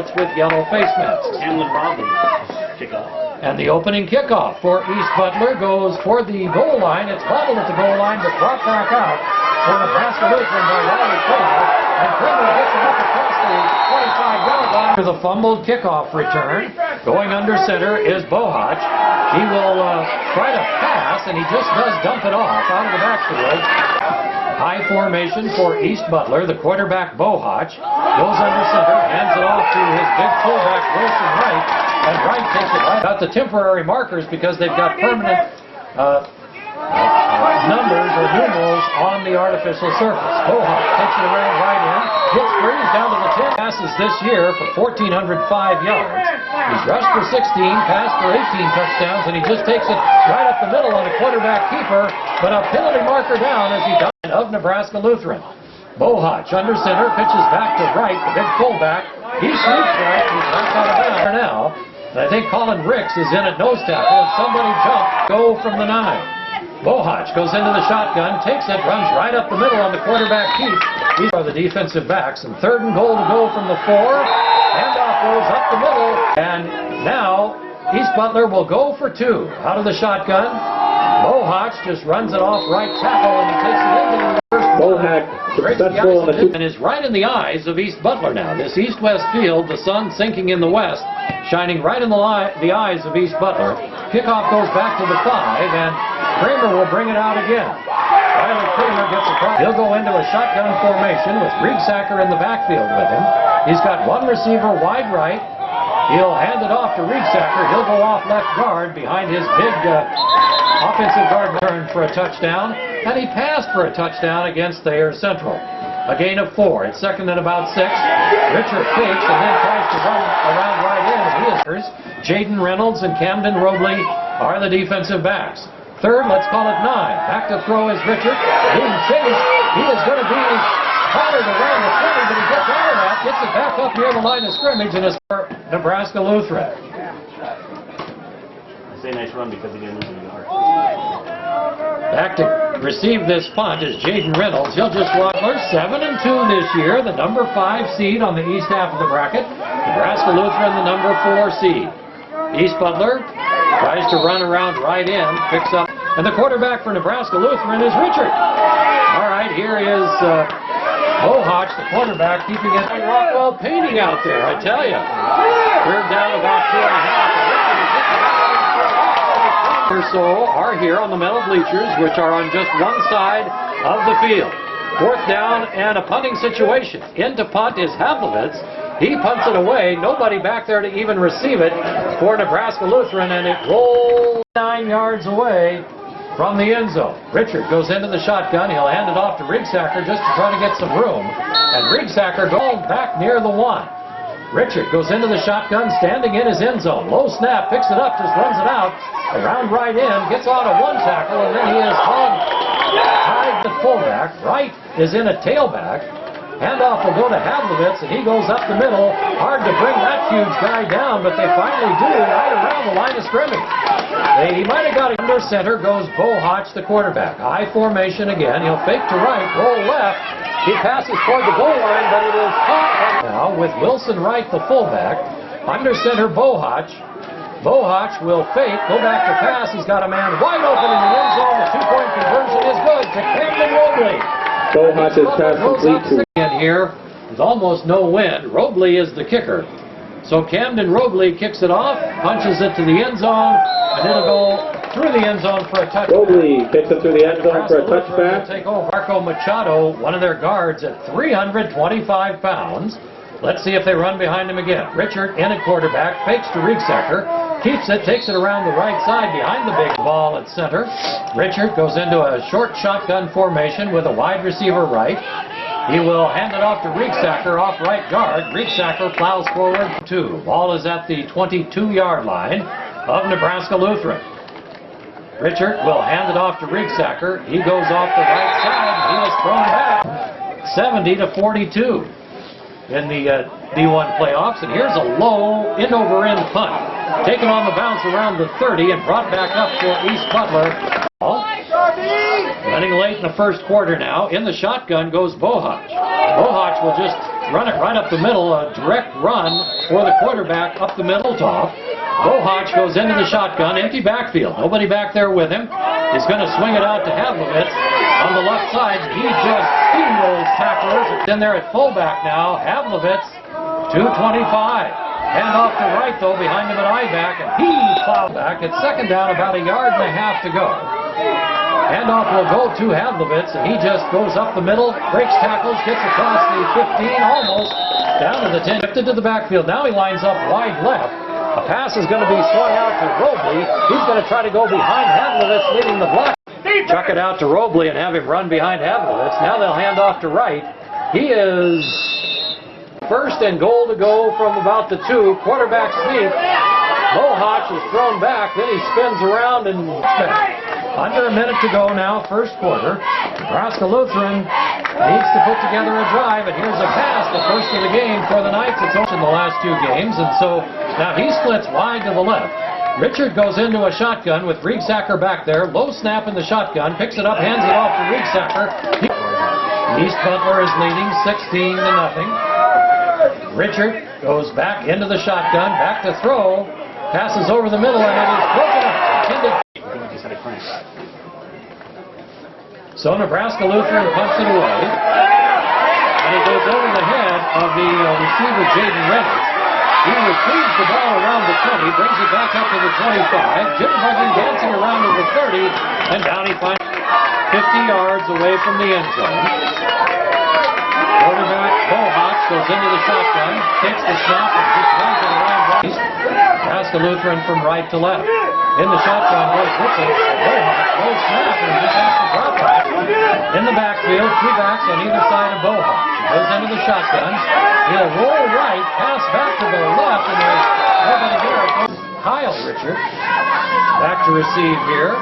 helmets with yellow face masks. And the opening kickoff for East Butler goes toward the goal line. It's bobbled at the goal line, but brought back out for Nebraska Lutheran by Riley Kramer. And Kramer gets it up across the 25-yard line for the fumbled kickoff return. Going under center is Bohach. He will try to pass, and he just does dump it off out of the backfield. High formation for East Butler. The quarterback, Bohach, goes under center, hands it off to his big fullback, Wilson Wright, and Wright takes it right. Got the temporary markers because they've got permanent numbers or numerals on the artificial surface. Bohach takes it around right in, hits Breeze down to the 10, passes this year for 1,405 yards. He's rushed for 16, passed for 18 touchdowns, and he just takes it right up the middle on a quarterback keeper, but a penalty marker down as he does of Nebraska Lutheran. Bohach under center, pitches back to Wright, the big fullback. He shoots right, he's knocked out of bounds now. And I think Colin Ricks is in at nose tackle, and somebody jumped, go from the 9. Bohach goes into the shotgun, takes it, runs right up the middle on the quarterback keep. These are the defensive backs, and 3rd and goal to go from the 4. Handoff goes up the middle, and now East Butler will go for 2 out of the shotgun. Bohach just runs it off right tackle, and he takes it into the first. Bohach successful on the 2. And is right in the eyes of East Butler now. This east-west field, the sun sinking in the west, shining right in the eyes of East Butler. Kickoff goes back to the 5, and Kramer will bring it out again. Riley Kramer gets across. He'll go into a shotgun formation with Riegsacker in the backfield with him. He's got one receiver wide right. He'll hand it off to Riegsacker. He'll go off left guard behind his big offensive guard return for a touchdown. And he passed for a touchdown against Thayer Central. A gain of 4. It's 2nd and about 6. Richard fakes and then tries to run around right in. Jaden Reynolds and Camden Robley are the defensive backs. 3rd, let's call it 9. Back to throw is Richard. Being chased. He is going to be collared around the 20, but he gets out of that. Gets it back up near the line of scrimmage, and it's for Nebraska Lutheran. I say nice run because he didn't lose any yards. Back to receive this punt is Jaden Reynolds. He'll just Butler 7-2 this year, the number 5 seed on the east half of the bracket. Nebraska Lutheran, the number 4 seed. East Butler tries to run around right in, picks up, and the quarterback for Nebraska Lutheran is Richard. All right, here is Bohach, the quarterback, keeping it. Rockwell painting out there, I tell you. 3rd down, about 2.5. Or so are here on the metal bleachers, which are on just one side of the field. 4th down and a punting situation. In to punt is Havlovitz. He punts it away. Nobody back there to even receive it for Nebraska Lutheran, and it rolls 9 yards away from the end zone. Richard goes into the shotgun. He'll hand it off to Riegsacker just to try to get some room. And Riegsacker goes back near the 1. Richard goes into the shotgun, standing in his end zone. Low snap, picks it up, just runs it out. Around right in, gets on a 1 tackle, and then he is tied to fullback. Wright is in a tailback. Handoff will go to Havlovitz, and he goes up the middle. Hard to bring that huge guy down, but they finally do right around the line of scrimmage. He might have got it. Under center goes Bohach, the quarterback. High formation again. He'll fake to right, roll left. He passes toward the goal line, but it is caught now with Wilson Wright, the fullback. Under center, Bohach. Bohach will fake, go back to pass. He's got a man wide open in the end zone. The 2-point conversion is good to Camden Robley. Bohach's pass complete to. Here, with almost no wind. Robley is the kicker. So Camden Robley kicks it off, punches it to the end zone, and it'll go through the end zone for a touchback. Robley kicks it through the end zone for a touchback. Take over Marco Machado, one of their guards, at 325 pounds. Let's see if they run behind him again. Richard in at quarterback, fakes to Riegsacker, keeps it, takes it around the right side behind the big ball at center. Richard goes into a short shotgun formation with a wide receiver right. He will hand it off to Riegsacker off right guard. Riegsacker plows forward 2. Ball is at the 22-yard line of Nebraska Lutheran. Richard will hand it off to Riegsacker. He goes off the right side. He is thrown back 70-42 in the D1 playoffs. And here's a low end-over-end punt. Taken on the bounce around the 30 and brought back up for East Butler. Running late in the first quarter now. In the shotgun goes Bohach. Bohach will just run it right up the middle, a direct run for the quarterback up the middle top. Bohach goes into the shotgun, empty backfield. Nobody back there with him. He's going to swing it out to Havlovitz on the left side. He just steamrolls tacklers. It's in there at fullback now. Havlovitz, 225. Hand off to right, though, behind him at I-back, and he plowed back. It's second down, about 1.5 yards to go. Handoff will go to Havlovitz, and he just goes up the middle, breaks tackles, gets across the 15, almost down to the 10, shifted to the backfield. Now he lines up wide left. A pass is going to be swung out to Robley. He's going to try to go behind Havlovitz, leading the block. Chuck it out to Robley and have him run behind Havlovitz. Now they'll hand off to Wright. He is first and goal to go from about the 2. Quarterback sneak. Bohach is thrown back, then he spins around and back. Under a minute to go now, first quarter. Nebraska Lutheran needs to put together a drive, and here's a pass, the first of the game for the Knights. It's in the last 2 games, and so now he splits wide to the left. Richard goes into a shotgun with Riegsacker back there. Low snap in the shotgun, picks it up, hands it off to Riegsacker. East Butler is leading 16-0. Richard goes back into the shotgun, back to throw, passes over the middle, and it is broken up. So Nebraska Lutheran punts it away, and it goes over the head of the receiver, Jaden Reynolds. He retrieves the ball around the 20, brings it back up to the 25, jitterbugging, dancing around to the 30, and down he finds 50 yards away from the end zone. Quarterback Bohach goes into the shotgun, takes the snap, and just runs it around. Nebraska Lutheran from right to left. In the shotgun goes Richard. Bohach, low snap, and just has to drop back. In the backfield, 2 backs on either side of Bohach. He goes into the shotgun. He'll roll right, pass back to the left, and there's nobody there. Kyle Richard back to receive here.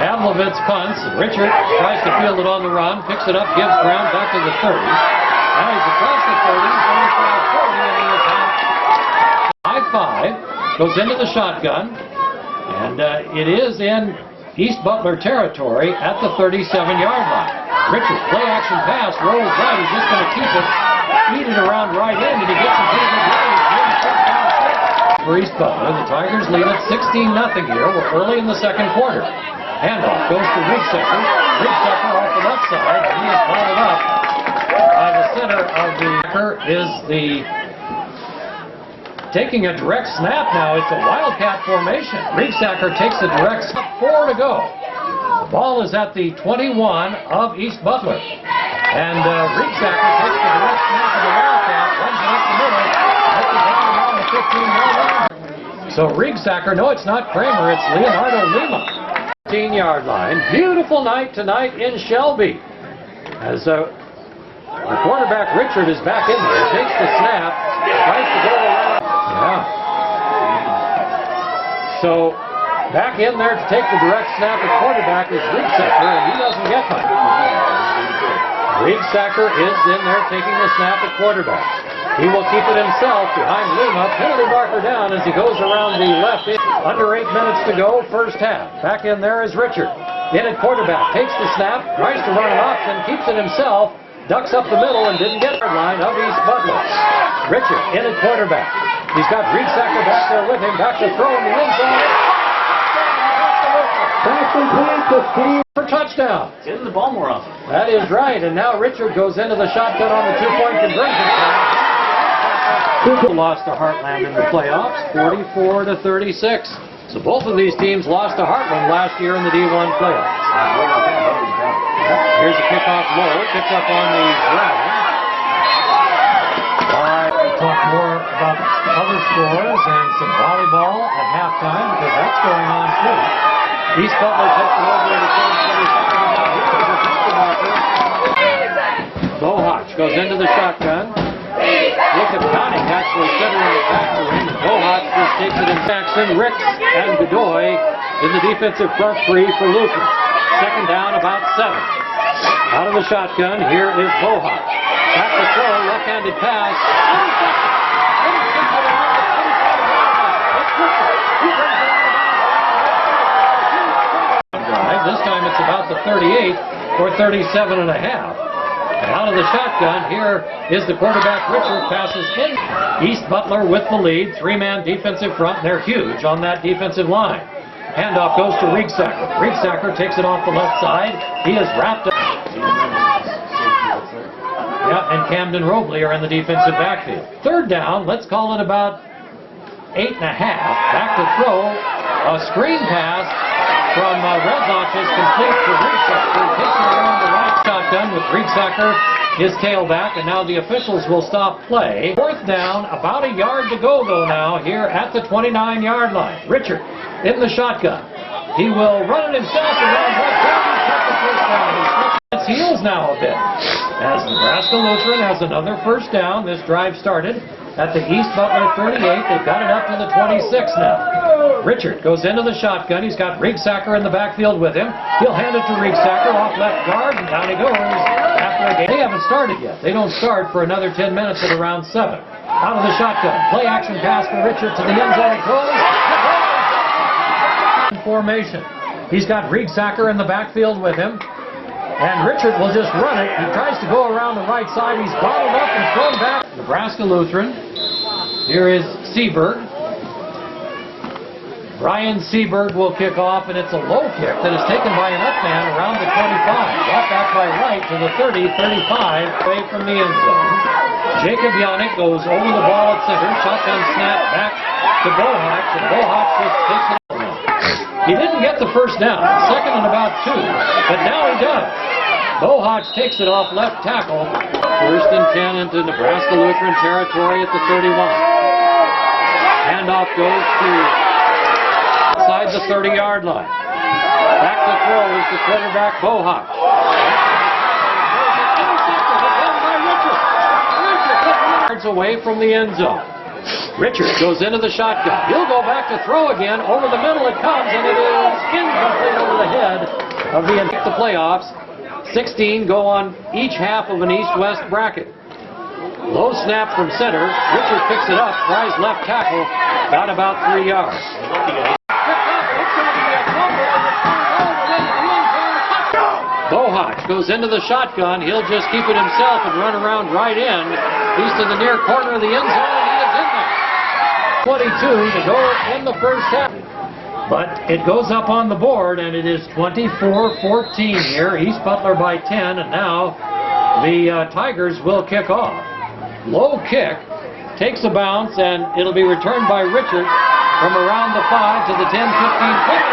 Havlovitz punts. Richard tries to field it on the run, picks it up, gives ground back to the 30. Now he's across the 30, 25-40, and he is out. High 5, goes into the shotgun, and it is in East Butler territory at the 37-yard line. Richard, play action pass, rolls right, he's just going to keep it, feed it around right end, and he gets it pretty good right. For East Butler, the Tigers lead at 16-0 here. We're early in the second quarter. Handoff goes to Riegsacker. Riegsacker off the left side, and he is followed up by the center of the is the taking a direct snap now. It's a Wildcat formation. Riegsacker takes a direct snap, 4 to go. The ball is at the 21 of East Butler. And Riegsacker takes the direct snap of the Wildcat, runs it up the middle, gets it down around the 15-yard line. So Riegsacker, no, it's not Kramer, it's Leonardo Lima. 15-yard line. Beautiful night tonight in Shelby. As the quarterback Richard is back in there, takes the snap, tries to go around. Yeah. So back in there to take the direct snap at quarterback is Riegsacker, and he doesn't get one. Riegsacker is in there taking the snap at quarterback. He will keep it himself behind Lima. Penalty marker down as he goes around the left end. Under 8 minutes to go, first half. Back in there is Richard. In at quarterback, takes the snap, tries to run an option, keeps it himself, ducks up the middle and didn't get the line of East Butler. Richard in at quarterback. He's got Riegsacker back there with him, back to throw in the end zone. For touchdown. Getting the ball more often. That is right, and now Richard goes into the shotgun on the 2-point conversion. Lost to Heartland in the playoffs, 44-36. So both of these teams lost to Heartland last year in the D1 playoffs. Here's a kickoff low, picked up on the ground. We'll talk more about other scores and some volleyball at halftime because that's going on too. East Butler takes it over to 22nd. Bohach goes into the shotgun. Look at Conning actually centering it back to him. Bohach just takes it in Jackson. Ricks and Godoy in the defensive front three for Lutheran. Second down, about 7. Out of the shotgun, here is Bohach. Back to throw, left-handed pass. This time it's about the 38 or 37 and a half. And out of the shotgun, here is the quarterback. Richard passes in. East Butler with the lead. Three-man defensive front. They're huge on that defensive line. Handoff goes to Riegsacker. Riegsacker takes it off the left side. He is wrapped up. Yeah, and Camden Robley are in the defensive backfield. Third down, let's call it about 8.5. Back to throw. A screen pass from Rezach is complete to Riegsacker. Takes it around the right shotgun with Riegsacker, his tailback, and now the officials will stop play. Fourth down, about a yard to go though now here at the 29-yard line. Richard in the shotgun. He will run it himself around left side. He's got the first down. He switches its heels now a bit. As Nebraska Lutheran has another first down. This drive started at the East Butler 38. They've got it up to the 26 now. Richard goes into the shotgun. He's got Riegsacker in the backfield with him. He'll hand it to Riegsacker off left guard, and down he goes. After a game, they haven't started yet. They don't start for another 10 minutes at around 7. Out of the shotgun. Play action pass for Richard to the end zone. It goes. Formation. He's got Riegsacker in the backfield with him. And Richard will just run it. He tries to go around the right side. He's bottled up and thrown back. Nebraska Lutheran. Here is Seberg. Brian Seberg will kick off, and it's a low kick that is taken by an up man around the 25. Brought back by right to the 30, 35, away from the end zone. Jacob Yannick goes over the ball at center. Shotgun snap back to Bohach, and Bohach just takes it out. He didn't get the first down, second and about 2, but now he does. Bohach takes it off left tackle. First and 10 into Nebraska Lutheran territory at the 31. Handoff goes to outside the 30-yard line. Back to throw is the quarterback Bohach. Yards away from the end zone. Richard goes into the shotgun. He'll go back to throw again. Over the middle it comes, and it is incomplete over the head of the playoffs. 16 go on each half of an east-west bracket. Low snap from center. Richard picks it up, tries left tackle, got about 3 yards. Bohach goes into the shotgun. He'll just keep it himself and run around right in. He's to the near corner of the end zone. He is in there. 22 to go in the first half. But it goes up on the board, and it is 24-14 here. East Butler by 10, and now the Tigers will kick off. Low kick, takes a bounce, and it'll be returned by Richard from around the 5 to the 10-15.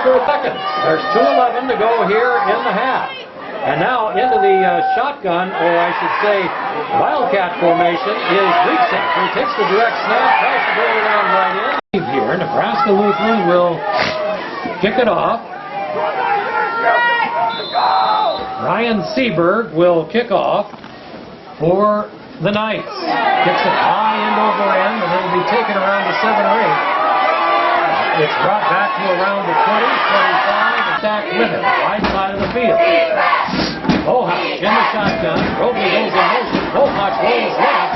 Seconds. There's 2:11 to go here in the half. And now into the shotgun, or I should say Wildcat formation, is Riegsacker. He takes the direct snap, tries to go around right in. Here, Nebraska Lutheran will kick it off. Ryan Seberg will kick off for the Knights. Kicks it high end over end, and it'll be taken around the 7 or 8. It's brought back to around the 20, 25, and stacked with it, right side of the field. Bohach in the shotgun. Robley goes in motion. Bohach rolls left.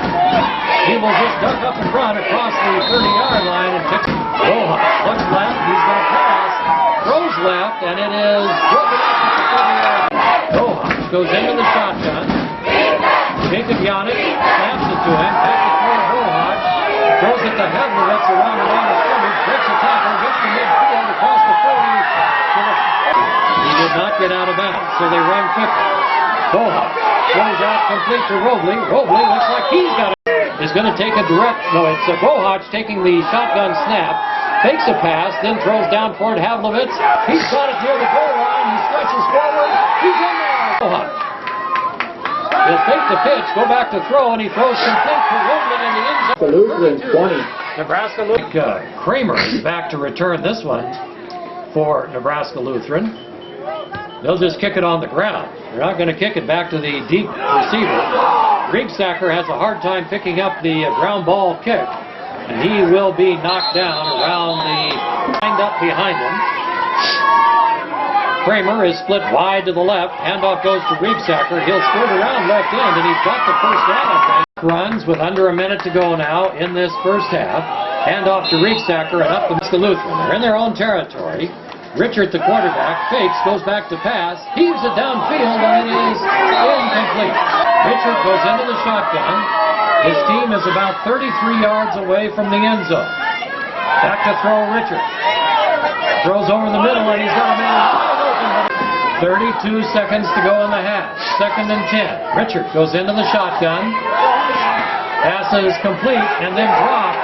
He will just duck up in front across the 30-yard line and picks. Bohach looks left. He's going to pass. Throws left, and it is broken up at the 30-yard line. Bohach goes into the shotgun. Jacob Yannick snaps it to him. Back to throw Bohach. Throws it to Hedlowitz around the line of scrimmage. Breaks a tackle. Gets to midfield across the 40. He did not get out of bounds, so they run quickly. Bohach throws out complete to Robley. Robley looks like he's got it. He's going to take a direct. No, it's Bohach taking the shotgun snap. Fakes a pass, then throws down toward Havlovitz. He's got it near the goal line. He stretches forward. He's in there. Bohach. He'll fake the pitch, go back to throw, and he throws complete to Robley in the end zone. Lutheran 20. Nebraska Lutheran. Kramer is back to return this one for Nebraska Lutheran. They'll just kick it on the ground. They're not going to kick it back to the deep receiver. Riegsacker has a hard time picking up the ground ball kick, and he will be knocked down around the lined up behind him. Kramer is split wide to the left. Handoff goes to Riegsacker. He'll squirt around left end, and he's got the first down, I think. Runs with under a minute to go now in this first half. Hand off to Rieksacker and up to Lutheran. They're in their own territory. Richard, the quarterback, fakes, goes back to pass, heaves it downfield, and it is incomplete. Richard goes into the shotgun. His team is about 33 yards away from the end zone. Back to throw, Richard. Throws over the middle, and he's got a man wide open. 32 seconds to go in the half. 2nd and 10. Richard goes into the shotgun. Pass is complete, and then dropped.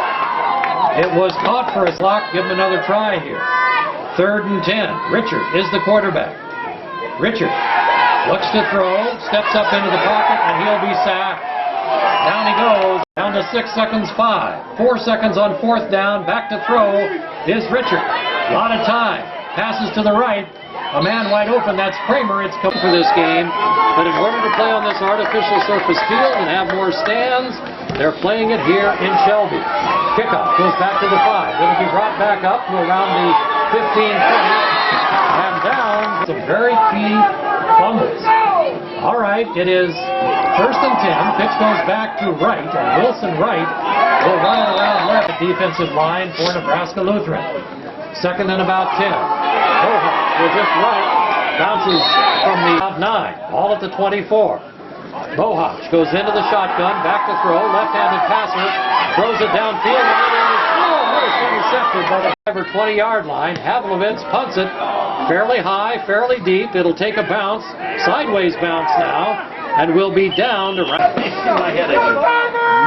It was caught for a block. Give him another try here. 3rd and 10. Richard is the quarterback. Richard looks to throw, steps up into the pocket, and he'll be sacked. Down he goes. Down to 6 seconds, 5. 4 seconds on 4th down. Back to throw is Richard. A lot of time. Passes to the right. A man wide open. That's Kramer. It's come for this game. But in order to play on this artificial surface field and have more stands, they're playing it here in Shelby. Kickoff goes back to the 5. It'll be brought back up to around the 15-20, and down some very key fumbles. All right, it is 1st and 10. Pitch goes back to Wright, and Wilson Wright will run it around left defensive line for Nebraska Lutheran. 2nd and about 10. Bohart will just run it. Bounces from the 9. Ball at the 24. Bohart goes into the shotgun, back to throw, left-handed passer, throws it downfield, and it is almost intercepted by the 5 or 20-yard line. Havlovitz punts it fairly high, fairly deep. It'll take a bounce, sideways bounce now, and will be down to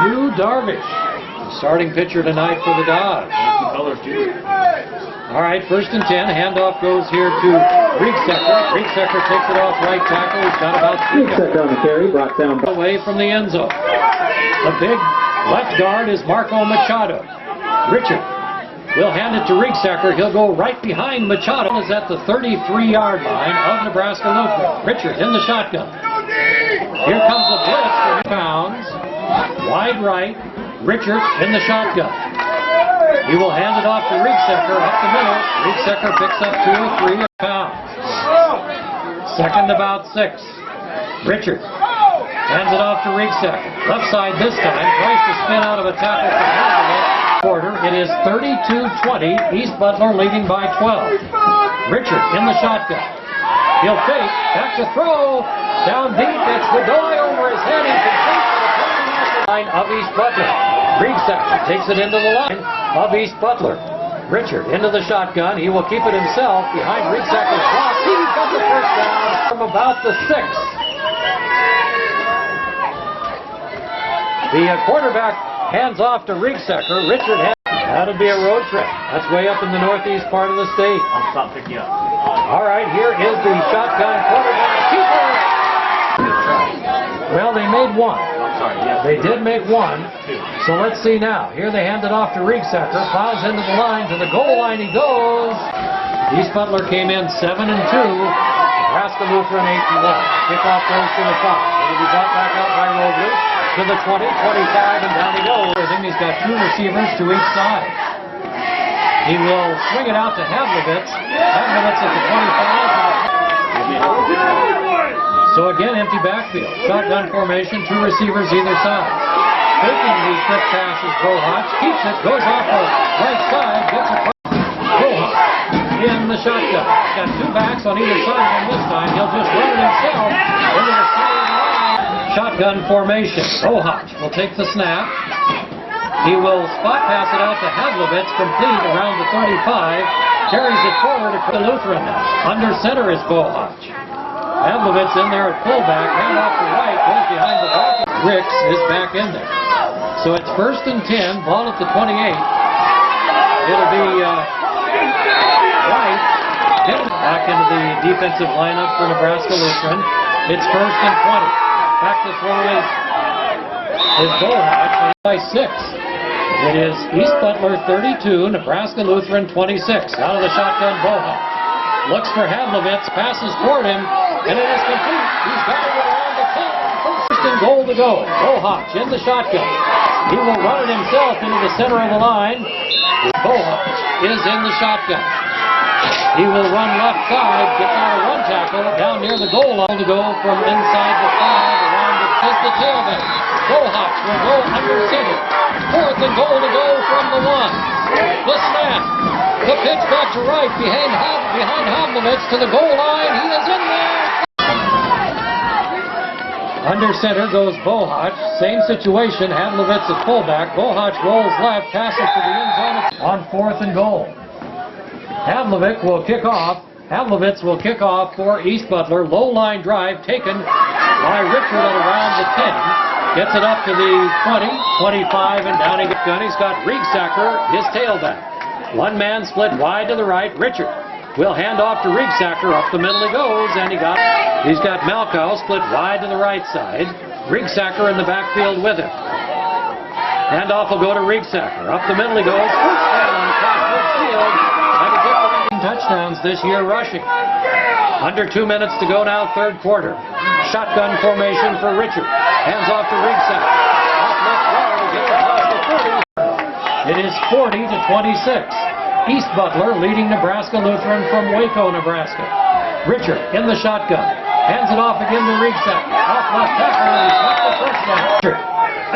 New Darvish, starting pitcher tonight for the Dodge. All right, 1st and 10. Handoff goes here to Rieksacker. Rieksacker takes it off right tackle. He's got about 3 Rieksacker on the carry, brought down away from the end zone. The big left guard is Marco Machado. Richard will hand it to Rieksacker. He'll go right behind Machado. Is at the 33-yard line of Nebraska Lutheran. Richard in the shotgun. Here comes a blitz for pounds. Wide right. Richard in the shotgun. He will hand it off to Rieksacker up the middle. Rieksacker picks up 2 or 3 pounds. 2nd about 6. Richard hands it off to Rieksacker. Left side this time. Tries to spin out of a tackle from the quarter. It is 32-20. East Butler leading by 12. Richard in the shotgun. He'll fake. Back to throw. Down deep. It's Bedoy over his head. Incomplete for the line of East Butler. Rieksacker takes it into the line of East Butler. Richard into the shotgun. He will keep it himself behind Rieksacker's block. He got the 1st down from about the 6. The quarterback hands off to Rieksacker. Richard has... That'll be a road trip. That's way up in the northeast part of the state. I'll stop picking up. All right, here is the shotgun quarterback keeper. Well, they made 1. Sorry, yes. They did make 1. So let's see now. Here they hand it off to Rieksacker. Plows into the line. To the goal line he goes. East Butler came in 7-2. Nebraska Lutheran 8-1. Kickoff goes to the 5. It'll be brought back out by Robles to the 20, 25, and down he goes. I think he's got 2 receivers to each side. He will swing it out to Havlovitz. Havlovitz at the 25. So again, empty backfield. Shotgun formation, 2 receivers either side. Taking these quick passes, Bohart keeps it, goes off the right side, gets it. Bohart in the shotgun. Got 2 backs on either side, and this time he'll just run it himself into the center of the line. Shotgun formation. Bohart will take the snap. He will spot pass it out to Havlovitz, complete around the 35. Carries it forward to Lutheran now. Under center is Bohart. Havlovitz in there at fullback, hand off to right, goes behind the back. Ricks is back in there. So it's 1st and 10, ball at the 28. It'll be White back into the defensive lineup for Nebraska Lutheran. It's 1st and 20. Back to throw is Bohart by 6. It is East Butler 32, Nebraska Lutheran 26. Out of the shotgun, Bohart looks for Havlovitz, passes toward him, and it is complete. He's got it around the 10. 1st and goal to go. Bohart in the shotgun. He will run it himself into the center of the line. Bohart is in the shotgun. He will run left side, gets out of 1 tackle, down near the goal line to go from inside the 5 around the tailbake. Bohawks will go under center. 4th and goal to go from the 1. The snap. The pitch back to right behind Havlovitz to the goal line. He is in there. Under center goes Bohawk. Same situation. Havlovitz at fullback. Bohawk rolls left, passes to the end zone on 4th and goal. Havlovitz will kick off. Havlovitz will kick off for East Butler. Low line drive taken by Richard at around the 10. Gets it up to the 20, 25, and down he gets. He's got Riegsacker, his tailback. One man split wide to the right. Richard will hand off to Riegsacker. Up the middle he goes, and he's got Malkow split wide to the right side. Riegsacker in the backfield with him. Handoff will go to Riegsacker. Up the middle he goes. First down across midfield. And he gets 15 touchdowns this year rushing. Under 2 minutes to go now, third quarter. Shotgun formation for Richard. Hands off to Riegsacker. Off left guard to get across the 30. It is 40 to 26. East Butler leading Nebraska Lutheran from Waco, Nebraska. Richard in the shotgun. Hands it off again to Riegsacker. Off left tackle and he's got the first down.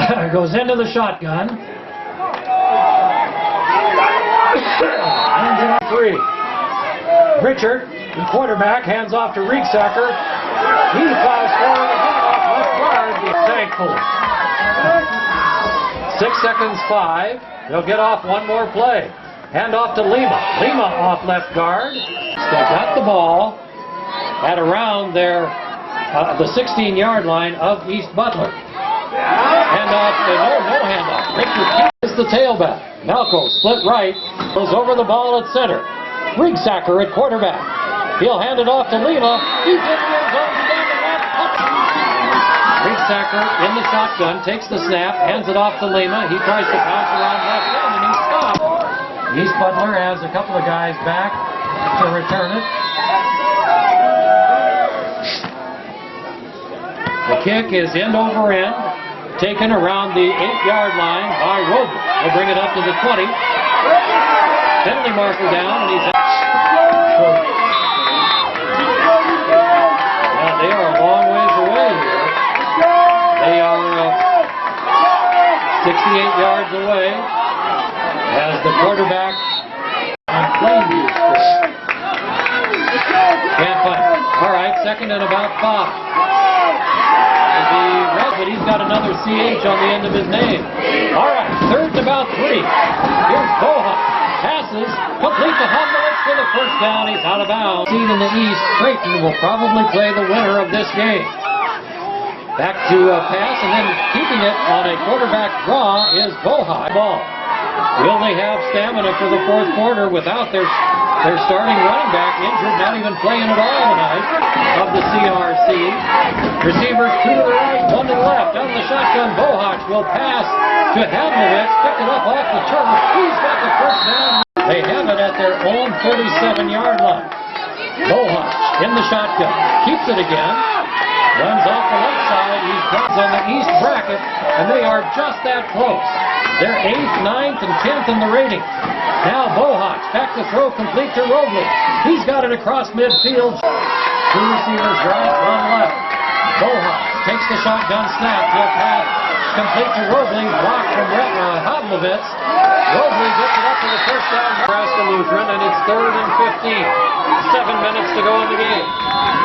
Richard goes into the shotgun. Hands it off 3. Richard, the quarterback, hands off to Riegsacker. He fouls forward again off left guard. Thankfully. 6 seconds 5. They'll get off one more play. Hand off to Lima. Lima off left guard. They got the ball at around the 16-yard line of East Butler. Hand off, no handoff. Richard is the tailback. Malko split right, goes over the ball at center. Riegsacker at quarterback. He'll hand it off to Lima. He's in the end zone down the left. Riegsacker in the shotgun, takes the snap, hands it off to Lima. He tries to bounce around left end and he's stopped. East Butler has a couple of guys back to return it. The kick is end over end, taken around the 8-yard line by Robles. He'll bring it up to the 20. Penalty marker down, and he's out. Now they are a long ways away here. They are 68 yards away as the quarterback on Plainview Street. Can't find it. All right, second and about 5. But he's got another CH on the end of his name. All right, third and about 3. Here's Bohawk. Passes, complete to Havlovitz for the first down. He's out of bounds. Seed in the East, Creighton will probably play the winner of this game. Back to a pass, and then keeping it on a quarterback draw is Bohawk. Ball. Will they have stamina for the fourth quarter without their starting running back injured, not even playing at all tonight, of the CRC. Receivers 2 to the right, 1 to the left. Out of the shotgun, Bohawk will pass to Havlovitz, picked it up off the turf. He's got the first down. They have it at their own 37-yard line. Bohawk in the shotgun, keeps it again, runs off the left side. He's dropped on the east bracket, and they are just that close. They're 8th, 9th, and 10th in the rating. Now Bohawk back to throw, complete to Robles. He's got it across midfield. 2 receivers right, 1 left. Bohawk takes the shotgun snap. He'll pass complete to Robles. Blocked from Havlovitz. Robles gets it up to the first down. Nebraska Lutheran, and it's 3rd and 15. 7 minutes to go in the game.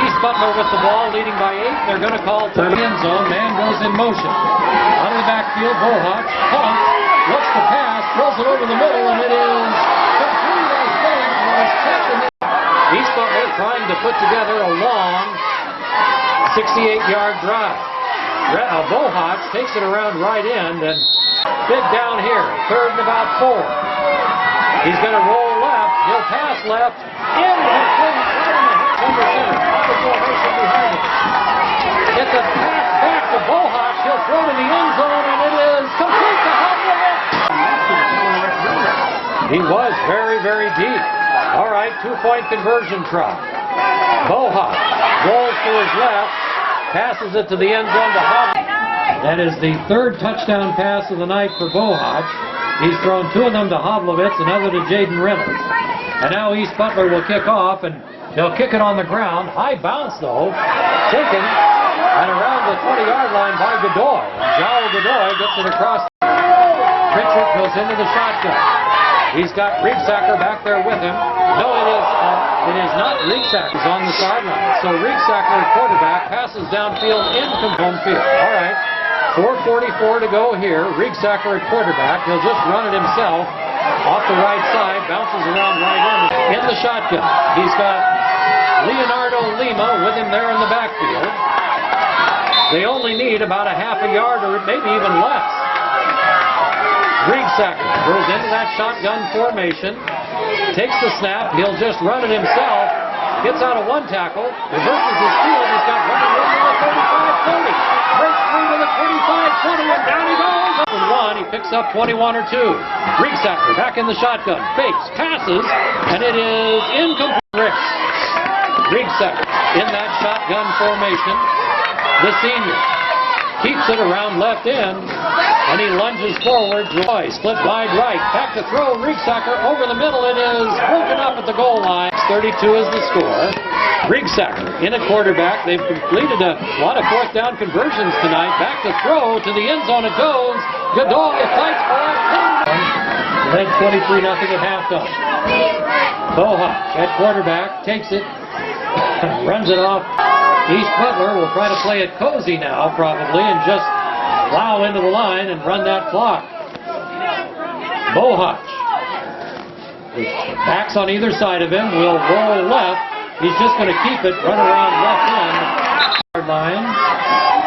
East Butler with the ball, leading by 8. They're going to call to the end zone. Man goes in motion. Out of the backfield, Bohawk pumps, looks the pass, throws it over the middle, and it is complete as game. East Butler trying to put together a long 68-yard drive. Bohawk takes it around right end and big down here. 3rd and about 4. He's going to roll left. He'll pass left. Incomplete. Under center. Upper formation behind him. It's a pass back to Bohawk. He'll throw to the end zone, and it is complete to Havlovitz. He was very, very deep. All right, 2-point conversion try. Bohawk rolls to his left, passes it to the end zone to Havlovitz. That is the 3rd touchdown pass of the night for Bohawk. He's thrown 2 of them to Havlovitz, another to Jaden Reynolds. And now East Butler will kick off, and They'll kick it on the ground. High bounce, though. Taken and around the 20-yard line by Godoy. Joel Godoy gets it across. Pritchard goes into the shotgun. He's got Riegsacker back there with him. No, it is not Riegsacker. He's on the sideline. So Riegsacker at quarterback passes downfield into home field. All right, 4:44 to go here. Riegsacker at quarterback. He'll just run it himself off the right side. Bounces around right in the shotgun. He's got Leonardo Lima with him there in the backfield. They only need about a half a yard or maybe even less. Riegsacker goes into that shotgun formation, takes the snap, he'll just run it himself, gets out of one tackle, reverses his field, he's got running room to the 35-30, breaks free to the 25-20, and down he goes. Up and one, he picks up 21 or 2. Riegsacker back in the shotgun, fakes, passes, and it is incomplete. Riegsacker in that shotgun formation, the senior keeps it around left end, and he lunges forward. Roy split wide right. Back to throw. Riegsacker over the middle. It is broken up at the goal line. 32 is the score. Riegsacker in at quarterback. They've completed a lot of fourth down conversions tonight. Back to throw. To the end zone it goes. Godoy fights for it. Led 23-0 at halftime. Bohawk at quarterback. Takes it. Runs it off. East Butler will try to play it cozy now, probably, and just plow into the line and run that clock. Bohawk, with backs on either side of him, will roll left. He's just going to keep it, run around left end. Line.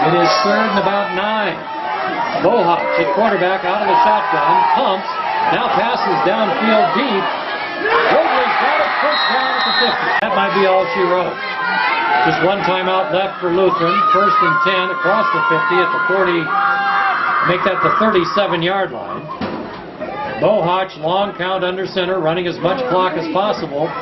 It is third and about 9. Bohawk at quarterback out of the shotgun, pumps, now passes downfield deep. Robley's got it, first down at the 50. That might be all she wrote. Just one timeout left for Lutheran. First and 10 across the 50 at the 40. Make that the 37-yard line. Bohawk, long count under center, running as much clock as possible.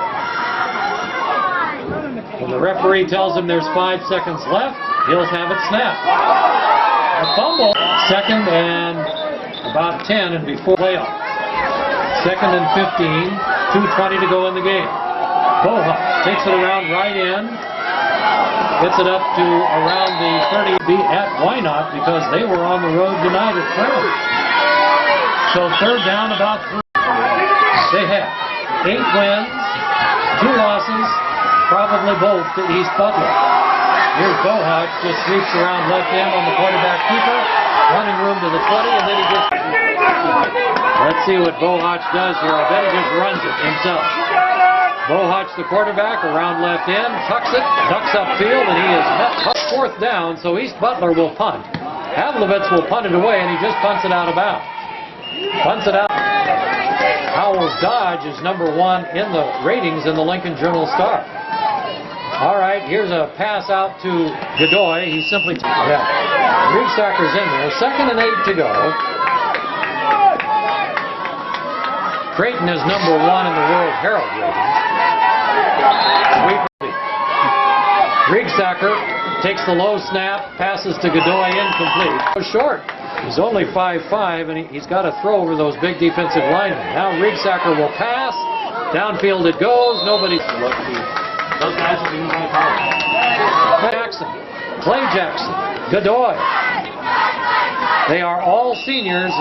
When the referee tells him there's 5 seconds left, he'll have it snapped. A fumble. Second and about 10 and before playoff. Second and 15. 2:20 to go in the game. Bohawk takes it around right in. Gets it up to around the 30. Be at Why Not, because they were on the road tonight at Crown. So third down about 3. They have 8 wins, 2 losses, probably both to East Butler. Here's Bohawk, just sweeps around left end on the quarterback keeper, running room to the 20, and then he just... Let's see what Bohawk does here. I bet he just runs it himself. Bohawk, the quarterback, around left end, tucks it, ducks upfield, and he is met fourth down, so East Butler will punt. Havlevitz will punt it away, and he just punts it out of bounds. Punts it out. Howells Dodge is number 1 in the ratings in the Lincoln Journal-Star. All right, here's a pass out to Godoy. He simply... Riegsacker's in there. Second and 8 to go. Creighton is number 1 in the World Herald ratings. Riegsacker takes the low snap, passes to Godoy, incomplete. Short. He's only 5'5", and he's got to throw over those big defensive linemen. Now Riegsacker will pass. Downfield it goes. Nobody. Those guys will be in my college. Jackson, Clay Jackson, Godoy. They are all seniors.